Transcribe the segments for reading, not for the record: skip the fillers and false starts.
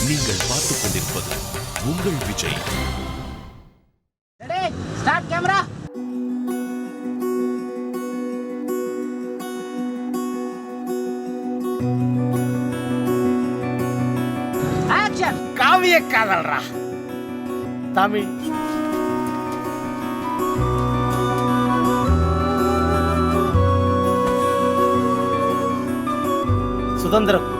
நீங்கள் பார்த்துக் கொண்டிருப்பது உங்கள் விஜய். Start camera. ஆக்ஷன். காவிய காதல்ரா தமிழ். சுதந்திர கொடி,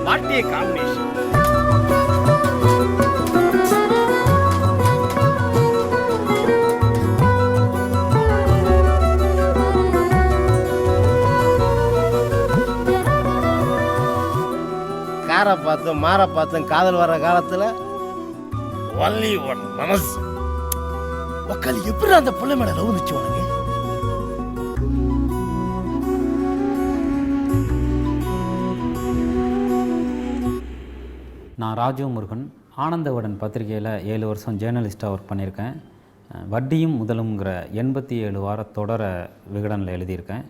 பாட்டிய காம்பினேஷன். காரை பார்த்தும் மாற பார்த்தும் காதல் வர்ற காலத்துல ஒன்லி ஒன் மனசு. மக்கள் எப்படி அந்த பிள்ளை மேல லவ் வந்துச்சு உனக்கு? நான் ராஜு முருகன். ஆனந்தவடன் பத்திரிகையில் 7 வருஷம் ஜேர்னலிஸ்ட்டாக ஒர்க் பண்ணியிருக்கேன். வட்டியும் முதலுங்கிற 87 வார தொடரை விகடனில் எழுதியிருக்கேன்.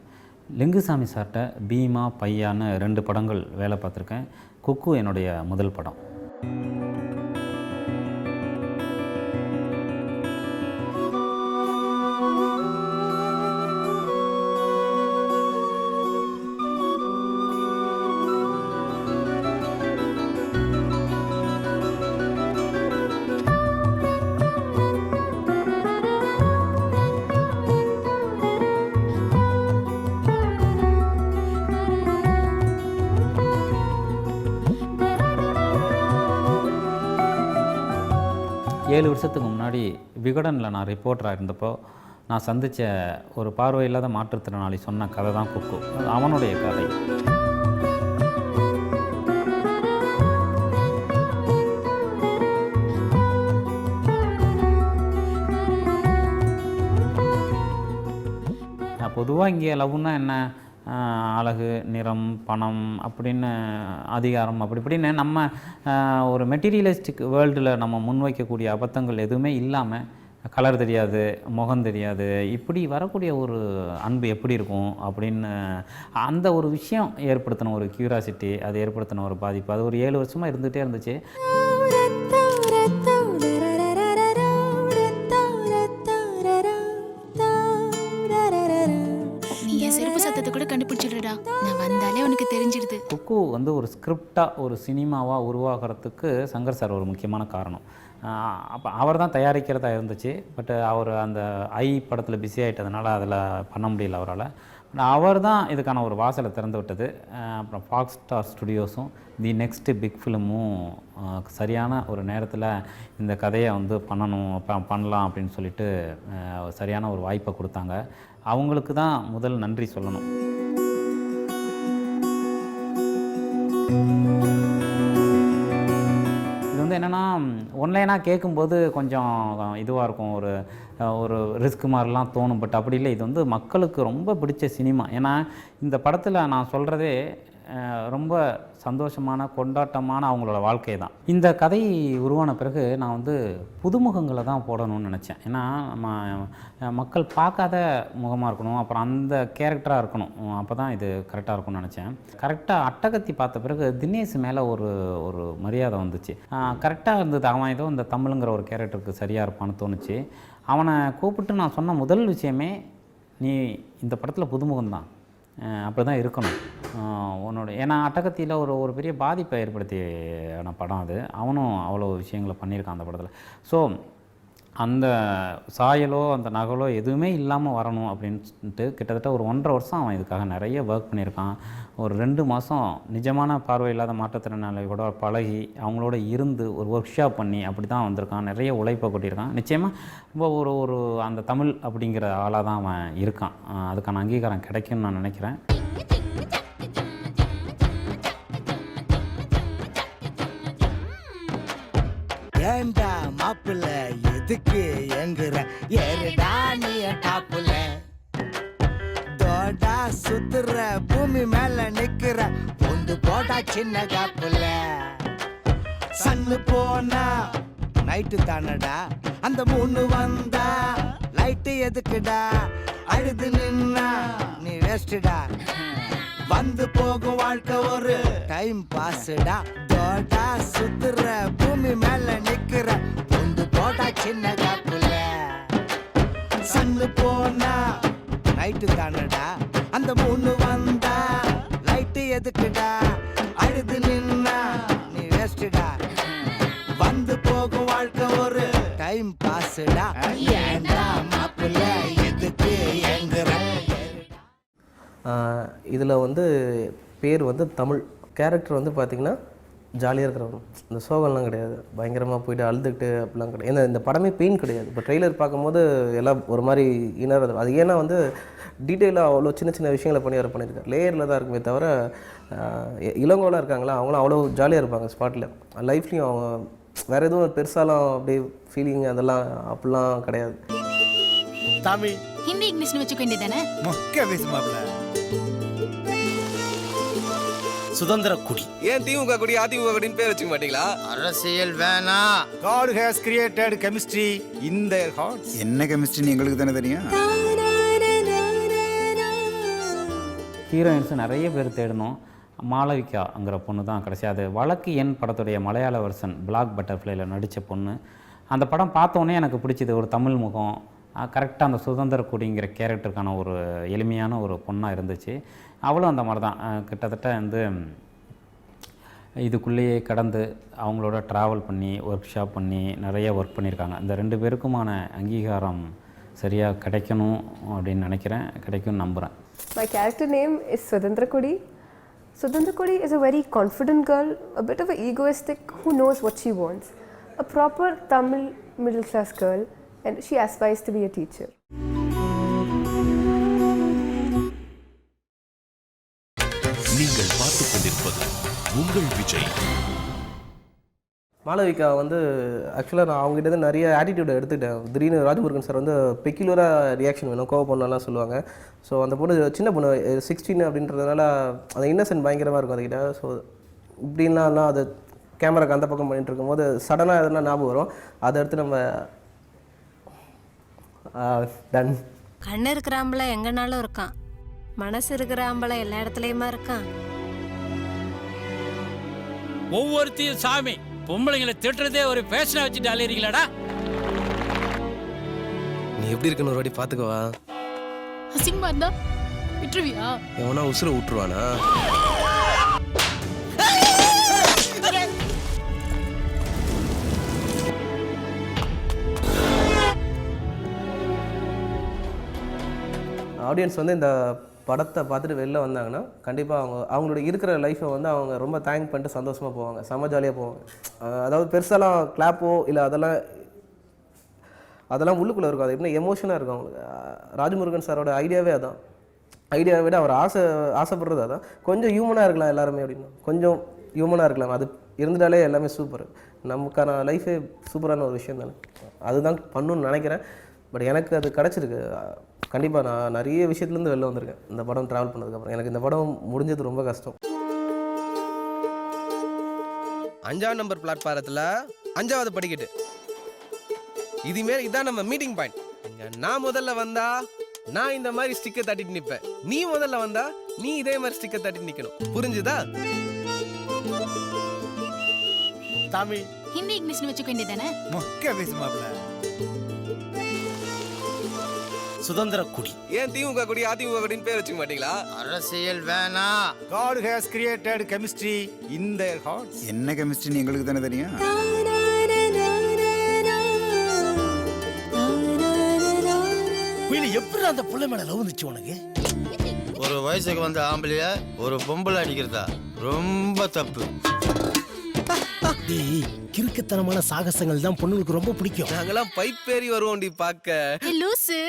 லிங்குசாமி சார்ட்ட பீமா பையான்னு 2 படங்கள் வேலை பார்த்துருக்கேன். குக்கு என்னுடைய முதல் படம். ஏழு வருஷத்துக்கு முன்னாடி விகடனில் நான் ரிப்போர்ட்டராக இருந்தப்போ நான் சந்தித்த ஒரு பார்வை இல்லாத மாற்றுத்திறனாளி சொன்ன கதை தான் குக்கு. அவனுடைய கதை. பொதுவாக இங்கே லவ்னா என்ன, அழகு, நிறம், பணம் அப்படின்னு, அதிகாரம், அப்படி இப்படின்னு நம்ம ஒரு மெட்டீரியலிஸ்டிக் வேர்ல்டில் நம்ம முன்வைக்கக்கூடிய அபத்தங்கள் எதுவுமே இல்லாமல், கலர் தெரியாது, முகம் தெரியாது, இப்படி வரக்கூடிய ஒரு அன்பு எப்படி இருக்கும் அப்படின்னு அந்த ஒரு விஷயம் ஏற்படுத்தின ஒரு க்யூரியாசிட்டி, அது ஏற்படுத்தின ஒரு பாதிப்பு, அது ஒரு 7 வருஷமாக இருந்துகிட்டே இருந்துச்சு. குக்கு வந்து ஒரு ஸ்கிரிப்டாக, ஒரு சினிமாவாக உருவாகிறதுக்கு சங்கர் சார் ஒரு முக்கியமான காரணம். அப்போ அவர் தான் தயாரிக்கிறதா இருந்துச்சு. பட் அவர் அந்த ஐ படத்தில் பிஸி ஆகிட்டதுனால அதில் பண்ண முடியல அவரால். அவர் தான் இதுக்கான ஒரு வாசலை திறந்து விட்டது. அப்புறம் ஃபாக்ஸ் ஸ்டார் ஸ்டுடியோஸும் தி நெக்ஸ்ட் பிக் ஃபிலிமும் சரியான ஒரு நேரத்தில் இந்த கதையை வந்து பண்ணலாம் அப்படின்னு சொல்லிட்டு சரியான ஒரு வாய்ப்பை கொடுத்தாங்க. அவங்களுக்கு தான் முதல் நன்றி சொல்லணும். இது வந்து என்னென்னா, ஒன்லைனாக கேட்கும்போது கொஞ்சம் இதுவாக இருக்கும், ஒரு ரிஸ்க் மாதிரிலாம் தோணும். பட் அப்படி இல்லை, இது வந்து மக்களுக்கு ரொம்ப பிடிச்ச சினிமா. ஏன்னா இந்த படத்தில் நான் சொல்கிறதே ரொம்ப சந்தோஷமான, கொண்டாட்டமான அவங்களோட வாழ்க்கை தான். இந்த கதை உருவான பிறகு நான் வந்து புதுமுகங்களை தான் போடணும்னு நினச்சேன். ஏன்னா நம்ம மக்கள் பார்க்காத முகமாக இருக்கணும், அப்புறம் அந்த கேரக்டராக இருக்கணும், அப்போ தான் இது கரெக்டாக இருக்கும்னு நினச்சேன். கரெக்டாக அட்டகத்தி பார்த்த பிறகு தினேஷ் மேலே ஒரு மரியாதை வந்துச்சு. கரெக்டாக இருந்தது. அவன் ஏதோ இந்த தமிழுங்கிற ஒரு கேரக்டருக்கு சரியாக இருப்பான்னு தோணுச்சு. அவனை கூப்பிட்டு நான் சொன்ன முதல் விஷயமே, நீ இந்த படத்தில் புதுமுகம்தான், அப்படி தான் இருக்கணும் உன்னோட. ஏன்னா அட்டகத்தியில் ஒரு பெரிய பாதிப்பை ஏற்படுத்தின படம் அது. அவனும் அவ்வளோ விஷயங்களை பண்ணியிருக்கான் அந்த படத்தில். ஸோ அந்த சாயலோ அந்த நகலோ எதுவுமே இல்லாமல் வரணும் அப்படின்ட்டு கிட்டத்தட்ட ஒரு 1.5 வருஷம் அவன் இதுக்காக நிறைய ஒர்க் பண்ணியிருக்கான். ஒரு 2 மாதம் நிஜமான பார்வை இல்லாத மாற்றுத்திறனாளிகளோட பழகி அவங்களோட இருந்து ஒரு ஒர்க் ஷாப் பண்ணி அப்படி தான் வந்திருக்கான். நிறைய உழைப்பை கொட்டியிருக்கான். நிச்சயமாக ரொம்ப ஒரு அந்த தமிழ் அப்படிங்கிற ஆளாக தான் அவன் இருக்கான். அதுக்கான அங்கீகாரம் கிடைக்கும்னு நான் நினைக்கிறேன். ஏண்டா மாப்பிள்ள எதுக்கு எங்குற, ஏறுடா நீ டாப்புல, தோடா சுத்துற, பூமி மேல நிக்கிற, பொந்து போடா சின்ன காப்புல, சன்னு போனா நைட்டு தானடா அந்த மூணு வந்தா லைட்டு எதுக்குடா அழுது நின்னா நீ வேஸ்டுடா வந்து போகும் வாழ்க்கை ஒரு டைம் பாஸ்டா தோட்டா சுத்துற பூமி மேல நிக்கிற பொந்து போட்டா சின்ன காப்புல சன்னு போனா நைட்டு தானடா அந்த மூணு வந்தா லைட்டு எதுக்குடா அழுது நின்னா நீ வேஸ்டுடா வந்து போகும் வாழ்க்கை ஒரு டைம் பாஸ்டா ஏண்டா மாப்பிள்ள எதுக்கு எங்குற இதில் வந்து பேர் வந்து தமிழ் கேரக்டர் வந்து பார்த்திங்கன்னா ஜாலியாக இருக்கிறவங்க இந்த சோகம்லாம் கிடையாது பயங்கரமாக போயிட்டு அழுதுகிட்டு அப்படிலாம் கிடையாது ஏன்னா இந்த படமே பெயின் கிடையாது இப்போ ட்ரெய்லர் பார்க்கும்போது எல்லாம் ஒரு மாதிரி இனர் அது ஏன்னா வந்து டீட்டெயிலாக அவ்வளோ சின்ன சின்ன விஷயங்களை பண்ணியிருக்காரு லேயரில் தான் இருக்குமே தவிர இளங்கோலாம் இருக்காங்களா அவங்களாம் அவ்வளோ ஜாலியாக இருப்பாங்க ஸ்பாட்டில் லைஃப்லேயும் அவங்க வேறு எதுவும் பெருசாலாம் அப்படியே ஃபீலிங் அதெல்லாம் அப்படிலாம் கிடையாது தமிழ் ஹிந்தி இங்கிலீஷ்னு வச்சுக்க வேண்டியதானே மொக்க பேசுமாப்ல சுதந்திர குடி ஏன் திமுக குடி அதிமுக குடின்னு பேர் வச்சுக்க மாட்டீங்களா? அரசியல் வேணா God has created chemistry in their hearts. என்ன கெமிஸ்ட்ரி எங்களுக்கு தானே தெரியும். ஹீரோயின்ஸ் நிறைய பேர் தேடணும். மாளவிகாங்கிற பொண்ணு தான் கடைசி அது வழக்கு எண் படத்துடைய மலையாள வெர்ஷன் பிளாக் பட்டர்ஃப்ளைல நடித்த பொண்ணு. அந்த படம் பார்த்தோன்னே எனக்கு பிடிச்சது ஒரு தமிழ் முகம் கரெக்டாக அந்த சுதந்திர குடிங்கிற கேரக்டருக்கான ஒரு எளிமையான ஒரு பொண்ணாக இருந்துச்சு. அவளும் அந்த மாதிரி தான் கிட்டத்தட்ட வந்து இதுக்குள்ளேயே கடந்து அவங்களோட ட்ராவல் பண்ணி ஒர்க் ஷாப் பண்ணி நிறைய ஒர்க் பண்ணியிருக்காங்க. இந்த 2 பேருக்குமான அங்கீகாரம் சரியாக கிடைக்கணும் அப்படின்னு நினைக்கிறேன், கிடைக்கும்னு நம்புகிறேன். My character name is Sudandra Kudi. Sudandra Kudi is a very confident girl, a bit of an egoistic who knows what she wants. A proper Tamil middle class girl, and she aspires to be a teacher. நீங்கள் பார்த்துக் கொண்டிருப்பது உங்கள் விஜய். மாளவிகா வந்து ஆக்சுவலாக நான் அவங்ககிட்ட நிறைய ஆட்டிடியூடை எடுத்துக்கிட்டேன். திடீர்னு ராஜமுருகன் சார் வந்து பெக்யூலராக ரியாக்ஷன் வேணும் கோவப்படலாம் சொல்லுவாங்க. ஸோ அந்த பொண்ணு சின்ன பொண்ணு 16 அப்படின்றதுனால அந்த இன்னசென்ட் பயங்கரமாக இருக்கும் அதுக்கிட்ட. ஸோ இப்படின்லாம் அது கேமராக்கு அந்த பக்கம் பண்ணிகிட்டு இருக்கும்போது சடனாக எதனா ஞாபகம் வரும். அதை எடுத்து நம்ம டன். கண்ணு இருக்கிற ஆம்பளை எங்கனாலும் இருக்கான், மனசு இருக்கிற ஆம்பளை எல்லா இடத்துலயுமா இருக்கான். ஒவ்வொருத்தையும் சாமி பொம்பளைங்களை திட்டுறதே ஒரு பேஷனா வச்சுட்டு அலையறீங்களாடா. நீ எப்படி இருக்கணும் ஒரு வாட்டி பாத்துக்கவா. அசிங்கமா இருந்தா விட்டுருவியா? எவனா உசுர விட்டுருவானா? ஆடியன்ஸ் வந்து இந்த படத்தை பார்த்துட்டு வெளில வந்தாங்கன்னா கண்டிப்பாக அவங்களோட இருக்கிற லைஃப்பை வந்து அவங்க ரொம்ப தேங்க் பண்ணிட்டு சந்தோஷமாக போவாங்க, செம்ம ஜாலியாக போவாங்க. அதாவது பெருசாலாம் கிளாப்போ இல்லை அதெல்லாம் உள்ளுக்குள்ளே இருக்கும். அது எப்படின்னா எமோஷனாக இருக்கும் அவங்களுக்கு. ராஜமுருகன் சாரோட ஐடியாவே அதான். ஐடியாவை விட அவர் ஆசைப்படுறது அதான். கொஞ்சம் ஹியூமனாக இருக்கலாம் எல்லாருமே அப்படின்னு, கொஞ்சம் ஹியூமனாக இருக்கலாம். அது இருந்துட்டாலே எல்லாமே சூப்பர். நமக்கான லைஃபே சூப்பரான ஒரு விஷயம் தானே. அதுதான் பண்ணணும்னு நினைக்கிறேன். பட் எனக்கு அது கிடச்சிருக்கு. கண்டிப்பாக நான் நிறைய விஷயத்துலேருந்து வெளில வந்திருக்கேன் இந்த படம் ட்ராவல் பண்ணதுக்கப்புறம். எனக்கு இந்த படம் முடிஞ்சது ரொம்ப கஷ்டம். 5ஆம் நம்பர் பிளாட்பாரத்தில் 5வது படிக்கட்டு. இதுமாரி இதான் நம்ம மீட்டிங் பாயிண்ட். நான் முதல்ல வந்தா நான் இந்த மாதிரி ஸ்டிக்கர் தட்டிட்டு நிற்பேன். நீ முதல்ல வந்தா நீ இதே மாதிரி ஸ்டிக்கர் தட்டிட்டு நிற்கணும். புரிஞ்சுதா? தமிழ் ஹிந்தி இங்கிலீஷ்னு வச்சுக்க வேண்டியதானே மொக்க பேசுமாப்ல. சுதந்திர குடி ஏன் திமுக குடி அதிமுக குடின்னு பேர் வச்சுக்க மாட்டீங்களா? அரசியல் வேணா God has created chemistry in their hearts. என்ன கெமிஸ்ட்ரி எங்களுக்கு தானே தெரியும். வீடு எப்படி அந்த புள்ள மேல லவ் வந்துச்சு உனக்கு? ஒரு வயசுக்கு வந்த ஆம்பளைய ஒரு பொம்பளை அடிக்கிறதா ரொம்ப தப்பு. கிறுக்குத்தனமான சாகசங்கள் தான் பொண்ணுங்களுக்கு ரொம்ப பிடிக்கும். நாங்கெல்லாம் பைப் ஏறி வருவோம்டி பார்க்க. லூசு.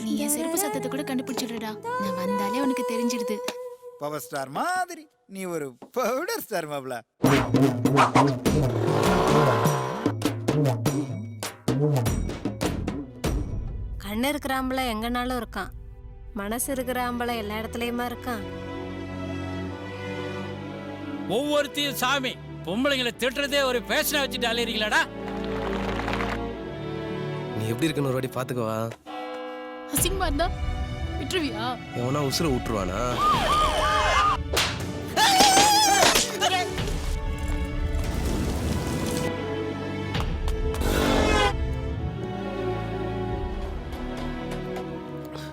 நீ என் செருப்பு சத்தத்தை கூட கண்டுபிடிச்சிடுடா. நான் வந்தாலே உனக்கு தெரிஞ்சிடுது. பவர் ஸ்டார் மாதிரி நீ ஒரு பவுடர் ஸ்டார் மாப்ள. கண்ணு இருக்கிற ஆம்பளை எங்கனாலும் இருக்கான், மனசு இருக்கிற ஆம்பளை எல்லா இடத்துலயுமா இருக்கான். ஒவ்வொருத்தையும் சாமி பொம்பளைங்களை திட்டுறதே ஒரு பேஷனா வச்சுட்டு அலையறீங்களாடா. நீ எப்படி இருக்குன்னு ஒரு வாட்டி பாத்துக்கவா. அசிங்கமா இருந்தா விட்டுருவியா? எவனா உசுர விட்டுருவானா?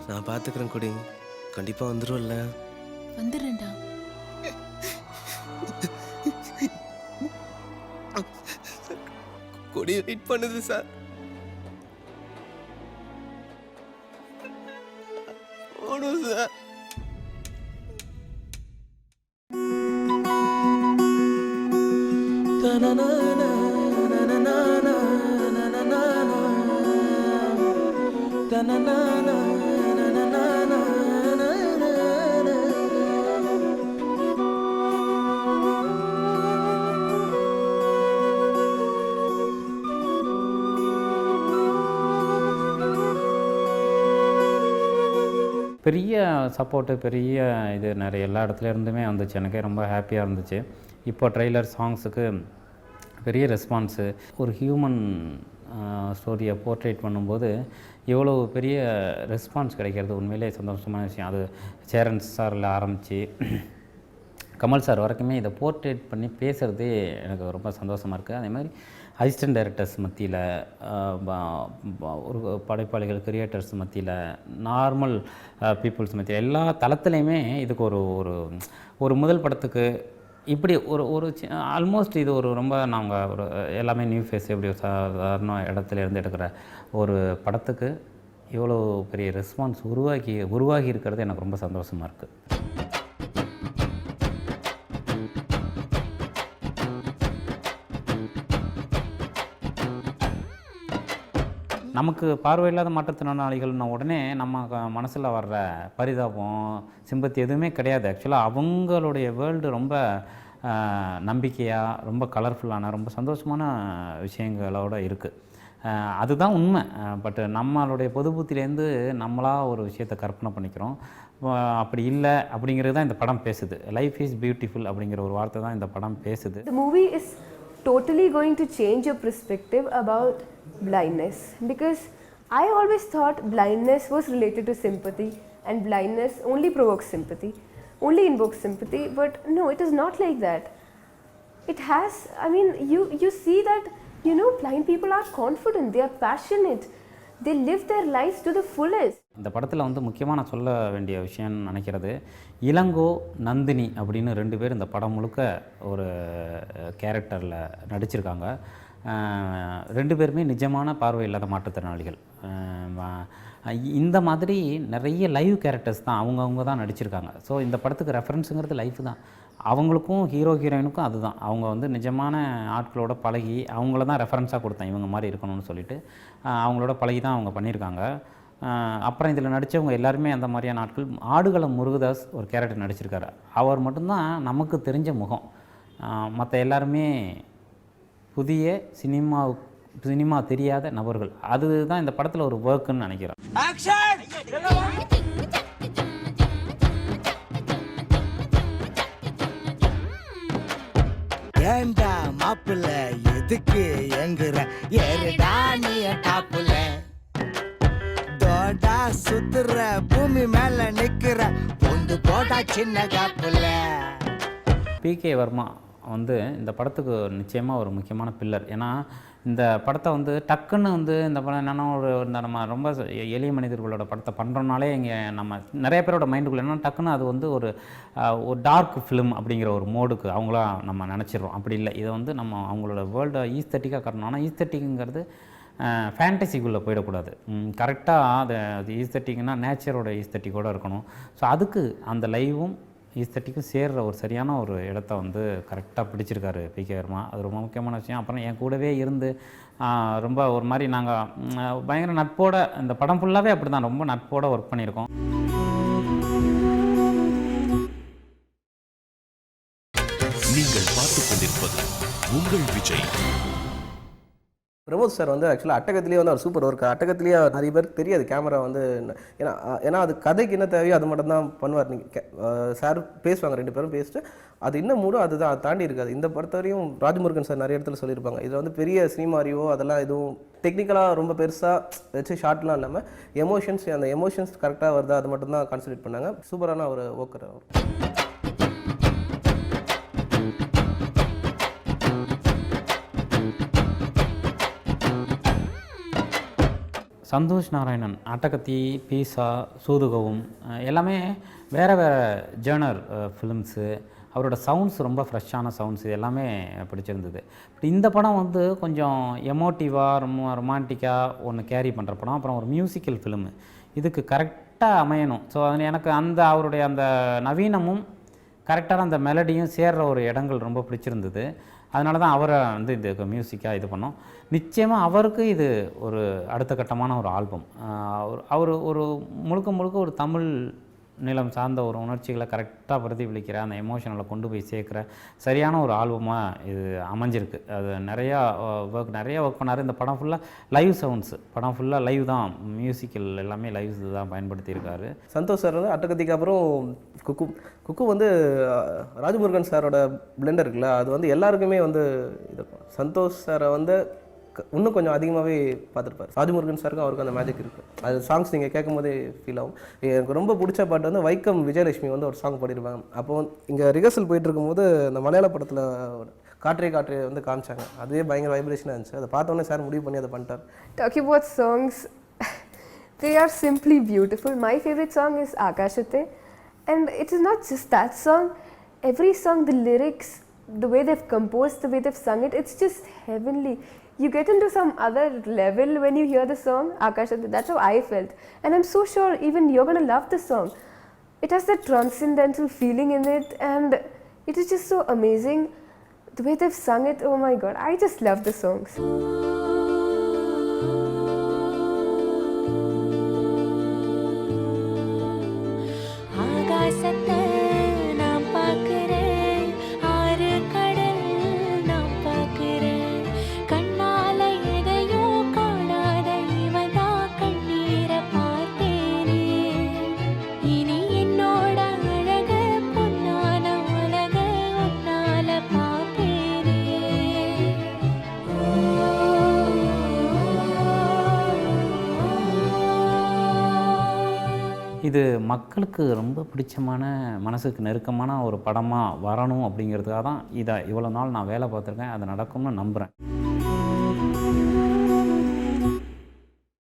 நான் பாத்துக்கிறேன் கொடி, கண்டிப்பா வந்துருவல்ல? வந்துடுறேன்டா. கொடி வெயிட் பண்ணுது சார். ஓடும் சார். பெரிய சப்போர்ட்டு, பெரிய இது நிறைய எல்லா இடத்துலேருந்துமே வந்துச்சு. எனக்கே ரொம்ப ஹாப்பியாக இருந்துச்சு. இப்போ ட்ரெய்லர் சாங்ஸுக்கு பெரிய ரெஸ்பான்ஸு. ஒரு ஹியூமன் ஸ்டோரியை போர்ட்ரேட் பண்ணும்போது எவ்வளோ பெரிய ரெஸ்பான்ஸ் கிடைக்கிறது உண்மையிலே சந்தோஷமான விஷயம். அது சேரன் சாரில் ஆரம்பித்து கமல் சார் வரைக்குமே இதை போர்ட்ரேட் பண்ணி பேசுகிறதே எனக்கு ரொம்ப சந்தோஷமாக இருக்குது. அதே மாதிரி அசிஸ்டன்ட் டைரக்டர்ஸ் மத்தியில், ஒரு படைப்பாளிகள் கிரியேட்டர்ஸ் மத்தியில், நார்மல் பீப்புள்ஸ் மத்தியில், எல்லா தளத்துலேயுமே இதுக்கு ஒரு முதல் படத்துக்கு இப்படி ஒரு ஆல்மோஸ்ட் இது ஒரு ரொம்ப நாங்கள் ஒரு எல்லாமே நியூ ஃபேஸ் எப்படி ஒரு சாதாரண இடத்துல இருந்து எடுக்கிற ஒரு படத்துக்கு இவ்வளோ பெரிய ரெஸ்பான்ஸ் உருவாகி இருக்கிறது எனக்கு ரொம்ப சந்தோஷமாக இருக்குது. நமக்கு பார்வையில்லாத மாற்றுத்திறனாளிகள்ன உடனே நம்ம மனசில் வர்ற பரிதாபம், சிம்பத்தி எதுவுமே கிடையாது. ஆக்சுவலாக அவங்களுடைய வேர்ல்டு ரொம்ப நம்பிக்கையாக, ரொம்ப கலர்ஃபுல்லான, ரொம்ப சந்தோஷமான விஷயங்களோட இருக்குது. அதுதான் உண்மை. பட் நம்மளுடைய பொது புத்திலேருந்து நம்மளாக ஒரு விஷயத்தை கற்பனை பண்ணிக்கிறோம். அப்படி இல்லை அப்படிங்கிறது தான் இந்த படம் பேசுது. லைஃப் இஸ் பியூட்டிஃபுல் அப்படிங்கிற ஒரு வார்த்தை தான் இந்த படம் பேசுது. The movie is totally going to change your perspective about blindness, because I always thought blindness was related to sympathy and blindness only provokes sympathy, only invokes sympathy, but no, it is not like that. It has, I mean, you see that, you know, blind people are confident, they are passionate, they live their lives to the fullest. இந்த படத்தில் வந்து முக்கியமாக நான் சொல்ல வேண்டிய விஷயம்னு நினைக்கிறது, இளங்கோ, நந்தினி அப்படின்னு 2 பேர் இந்த படம் முழுக்க ஒரு கேரக்டரில் நடிச்சிருக்காங்க. 2 பேருமே நிஜமான பார்வை இல்லாத மாற்றுத்திறனாளிகள். இந்த மாதிரி நிறைய லைவ் கேரக்டர்ஸ் தான் அவங்கவுங்க தான் நடிச்சிருக்காங்க. ஸோ இந்த படத்துக்கு ரெஃபரன்ஸுங்கிறது லைஃப் தான். அவங்களுக்கும் ஹீரோ ஹீரோயினுக்கும் அதுதான். அவங்க வந்து நிஜமான ஆட்களோட பழகி அவங்கள தான் ரெஃபரன்ஸாக கொடுத்தேன், இவங்க மாதிரி இருக்கணும்னு சொல்லிட்டு அவங்களோட பழகி தான் அவங்க பண்ணியிருக்காங்க. அப்புறம் இதில் நடித்தவங்க எல்லாருமே அந்த மாதிரியான ஆட்கள். ஆடுகளம் முருகதாஸ் ஒரு கேரக்டர் நடிச்சிருக்காரு. அவர் மட்டும்தான் நமக்கு தெரிஞ்ச முகம். மற்ற எல்லாருமே புதிய சினிமா தெரியாத நபர்கள். அதுதான் இந்த படத்தில் ஒரு ஒர்க்குன்னு நினைக்கிறேன். ஏண்டா மாப்பிள்ள எதுக்கு எங்குற ஏறுடா நீ டாப்புல தோடா சுத்துற பூமி மேல நிக்கிற பொந்து போடா சின்ன காப்புல. பிகே வர்மா வந்து இந்த படத்துக்கு நிச்சயமாக ஒரு முக்கியமான பில்லர். ஏன்னா இந்த படத்தை வந்து டக்குன்னு வந்து இந்த படம் என்னென்னா நம்ம ரொம்ப எளிய மனிதர்களோட படத்தை பண்ணுறோம்னாலே இங்கே நம்ம நிறைய பேரோட மைண்டுக்குள்ள என்னென்னா டக்குன்னு அது வந்து ஒரு டார்க் ஃபிலிம் அப்படிங்கிற ஒரு மோடுக்கு அவங்களா நம்ம நினச்சிடுறோம். அப்படி இல்லை, இதை வந்து நம்ம அவங்களோட வேர்ல்டை ஈஸ்தட்டிக்காக காட்டணும். ஆனால் ஈஸ்தட்டிக்குங்கிறது ஃபேண்டசிக்குள்ளே போயிடக்கூடாது. கரெக்டாக அது ஈஸ்தட்டிக்னா நேச்சரோட ஈஸ்தட்டிக்கோடு இருக்கணும். ஸோ அதுக்கு அந்த லைவும் ஈஸ்தட்டிக்கும் சேர்ற ஒரு சரியான ஒரு இடத்த வந்து கரெக்டாக பிடிச்சிருக்காரு பிகே வர்மா. அது ரொம்ப முக்கியமான விஷயம். அப்புறம் என் கூடவே இருந்து ரொம்ப ஒரு மாதிரி நாங்கள் பயங்கர நட்போட, இந்த படம் ஃபுல்லாகவே அப்படி தான் ரொம்ப நட்போடு ஒர்க் பண்ணியிருக்கோம். நீங்கள் பார்த்துக் கொண்டிருப்பது உங்கள் விஜய். பிரமோத் சார் வந்து ஆக்சுவலாக அட்டகத்திலேயே வந்து அவர் சூப்பர் ஒர்க். அட்டகத்திலேயே நிறைய பேர் தெரியாது கேமரா வந்து ஏன்னா அது கதைக்கு என்ன தேவையோ அது மட்டும் தான் பண்ணுவார். நீங்கள் சார் பேசுவாங்க, 2 பேரும் பேசிட்டு அது இன்னும் மூடும் அதுதான், அதை தாண்டி இருக்காது. இந்த பொறுத்தவரையும் ராஜ்முருகன் சார் நிறைய இடத்துல சொல்லியிருப்பாங்க, இதில் வந்து பெரிய சினிமா அறிவோ அதெல்லாம் எதுவும் டெக்னிக்கலாக ரொம்ப பெருசாக வச்சு ஷார்ட்லாம் இல்லாமல் அந்த எமோஷன்ஸ் கரெக்டாக வருதா அது மட்டும் தான் கான்சன்ட்ரேட் பண்ணாங்க. சூப்பரான ஒரு ஒர்க்கர் அவர். சந்தோஷ் நாராயணன், அட்டகத்தி, பீஸா, சூதுகவும் எல்லாமே வேறு வேறு ஜேர்னர் ஃபிலிம்ஸு. அவரோட சவுண்ட்ஸ் ரொம்ப ஃப்ரெஷ்ஷான சவுண்ட்ஸ், இது எல்லாமே பிடிச்சிருந்தது. பட் இந்த படம் வந்து கொஞ்சம் எமோட்டிவாக ரொமான்டிக்காக ஒன்று கேரி பண்ணுற படம், அப்புறம் ஒரு மியூசிக்கல் ஃபிலிமு. இதுக்கு கரெக்டாக அமையணும். ஸோ அது எனக்கு அவருடைய அந்த நவீனமும் கரெக்டான அந்த மெலடியும் சேர்கிற ஒரு இடங்கள் ரொம்ப பிடிச்சிருந்தது. அதனால தான் அவரை வந்து இது மியூசிக்காக இது பண்ணோம். நிச்சயமாக அவருக்கு இது ஒரு அடுத்த கட்டமான ஒரு ஆல்பம். அவர் ஒரு முழுக்க ஒரு தமிழ் நிலம் சார்ந்த ஒரு உணர்ச்சிகளை கரெக்டாக பிரதிபலிக்கிற அந்த எமோஷனலை கொண்டு போய் சேர்க்குற சரியான ஒரு ஆல்பமாக இது அமைஞ்சிருக்கு. அது நிறையா ஒர்க் பண்ணார். இந்த படம் ஃபுல்லாக லைவ் சவுண்ட்ஸு, படம் ஃபுல்லாக லைவ் தான், மியூசிக்கல் எல்லாமே லைவ் தான் பயன்படுத்தியிருக்காரு. சந்தோஷ் சார் வந்து அட்டகத்திக்கு அப்புறம் குக்கு வந்து ராஜ்முருகன் சாரோட பிளெண்டர் இருக்குல்ல, அது வந்து எல்லாருக்குமே வந்து இது. சந்தோஷ் சாரை வந்து இன்னும் கொஞ்சம் அதிகமாகவே பார்த்துருப்பார். ராஜ்முருகன் சாருக்கும் அவருக்கு அந்த மேஜிக் இருக்குது. அது சாங்ஸ் நீங்கள் கேட்கும் போதே ஃபீல் ஆகும். எனக்கு ரொம்ப பிடிச்ச பாட்டு வந்து வைக்கம் விஜயலட்சுமி வந்து ஒரு சாங் பாடியிருப்பாங்க. அப்போ இங்கே ரிஹர்சல் போயிட்டு இருக்கும்போது இந்த மலையாள படத்தில் காற்றே வந்து காமிச்சாங்க. அதுவே பயங்கர வைப்ரேஷனாக இருந்துச்சு. அதை பார்த்தோன்னே சார் முடிவு பண்ணி அதை பண்ணிட்டார். Talking about songs, they are simply beautiful. My favorite song is Akashate, and it is not just that song. Every song, the lyrics, the way they've composed, the way they've sung it, it's just heavenly. You get into some other level when you hear the song Akashate. That's how I felt, and I'm so sure even you're gonna love the song. It has that transcendental feeling in it, and it is just so amazing the way they've sung it. Oh my god, I just love the songs. இது மக்களுக்கு ரொம்ப பிடிச்சமான, மனசுக்கு நெருக்கமான ஒரு படமாக வரணும் அப்படிங்கிறதுக்காக தான் இவ்வளோ நாள் நான் வேலை பார்த்துருக்கேன். அது நடக்கும்னு நம்புகிறேன்.